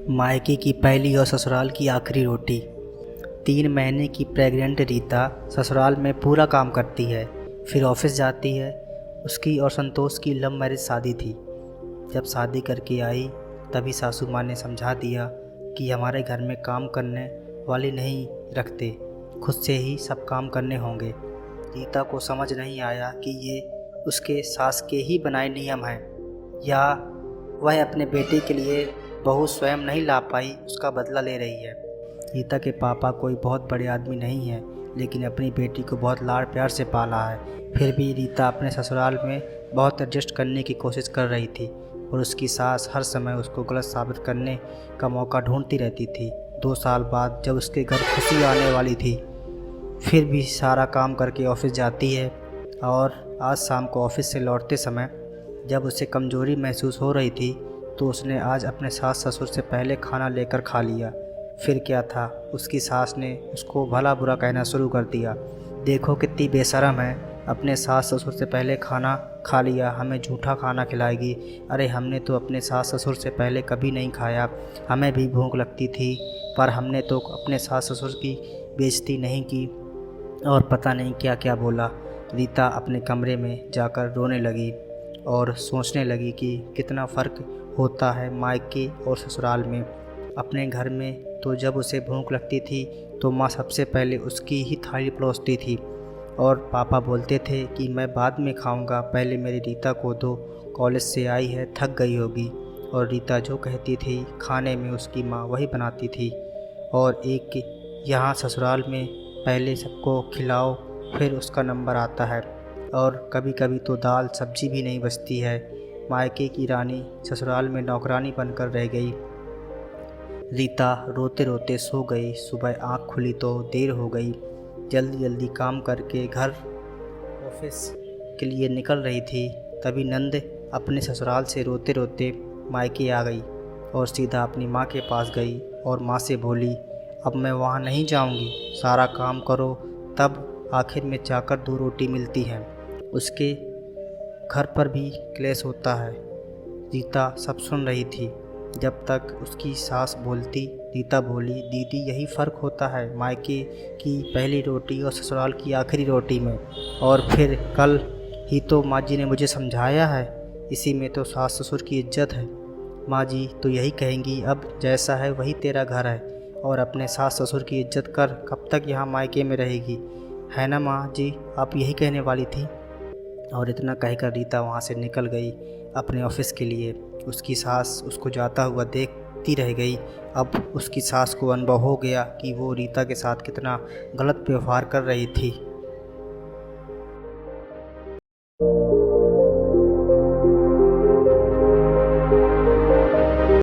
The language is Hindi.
मायके की पहली और ससुराल की आखिरी रोटी। 3 महीने की प्रेग्नेंट रीता ससुराल में पूरा काम करती है, फिर ऑफिस जाती है। उसकी और संतोष की लव मैरिज शादी थी। जब शादी करके आई तभी सासू माँ ने समझा दिया कि हमारे घर में काम करने वाली नहीं रखते, खुद से ही सब काम करने होंगे। रीता को समझ नहीं आया कि ये उसके सास के ही बनाए नियम हैं, या वह अपने बेटे के लिए बहू स्वयं नहीं ला पाई, उसका बदला ले रही है। रीता के पापा कोई बहुत बड़े आदमी नहीं हैं, लेकिन अपनी बेटी को बहुत लाड़ प्यार से पाला है। फिर भी रीता अपने ससुराल में बहुत एडजस्ट करने की कोशिश कर रही थी और उसकी सास हर समय उसको गलत साबित करने का मौका ढूंढती रहती थी। 2 साल बाद जब उसके घर खुशी आने वाली थी, फिर भी सारा काम करके ऑफिस जाती है। और आज शाम को ऑफिस से लौटते समय जब उसे कमज़ोरी महसूस हो रही थी, तो उसने आज अपने सास ससुर से पहले खाना लेकर खा लिया। फिर क्या था, उसकी सास ने उसको भला बुरा कहना शुरू कर दिया। देखो कितनी बेशरम है, अपने सास ससुर से पहले खाना खा लिया, हमें झूठा खाना खिलाएगी। अरे हमने तो अपने सास ससुर से पहले कभी नहीं खाया, हमें भी भूख लगती थी, पर हमने तो अपने सास ससुर की बेइज्जती नहीं की। और पता नहीं क्या क्या बोला। रीता अपने कमरे में जाकर रोने लगी और सोचने लगी कि कितना फ़र्क होता है मायके और ससुराल में। अपने घर में तो जब उसे भूख लगती थी तो माँ सबसे पहले उसकी ही थाली परोसती थी और पापा बोलते थे कि मैं बाद में खाऊंगा, पहले मेरी रीता को दो, कॉलेज से आई है, थक गई होगी। और रीता जो कहती थी खाने में उसकी माँ वही बनाती थी। और एक यहाँ ससुराल में पहले सबको खिलाओ, फिर उसका नंबर आता है। और कभी कभी तो दाल सब्जी भी नहीं बचती है। मायके की रानी ससुराल में नौकरानी बनकर रह गई। रीता रोते रोते सो गई। सुबह आँख खुली तो देर हो गई। जल्दी जल्दी काम करके घर ऑफिस के लिए निकल रही थी, तभी नंद अपने ससुराल से रोते रोते मायके आ गई और सीधा अपनी माँ के पास गई और माँ से बोली, अब मैं वहाँ नहीं जाऊँगी, सारा काम करो, तब आखिर में जाकर 2 रोटी मिलती हैं। उसके घर पर भी क्लेश होता है। रीता सब सुन रही थी। जब तक उसकी सास बोलती, रीता बोली, दीदी यही फ़र्क होता है मायके की पहली रोटी और ससुराल की आखिरी रोटी में। और फिर कल ही तो माँ जी ने मुझे समझाया है, इसी में तो सास ससुर की इज्जत है। माँ जी तो यही कहेंगी, अब जैसा है वही तेरा घर है, और अपने सास ससुर की इज्जत कर, कब तक यहाँ मायके में रहेगी, है ना माँ जी, आप यही कहने वाली थी। और इतना कहकर रीता वहाँ से निकल गई अपने ऑफिस के लिए। उसकी सास उसको जाता हुआ देखती रह गई। अब उसकी सास को अनुभव हो गया कि वो रीता के साथ कितना गलत व्यवहार कर रही थी।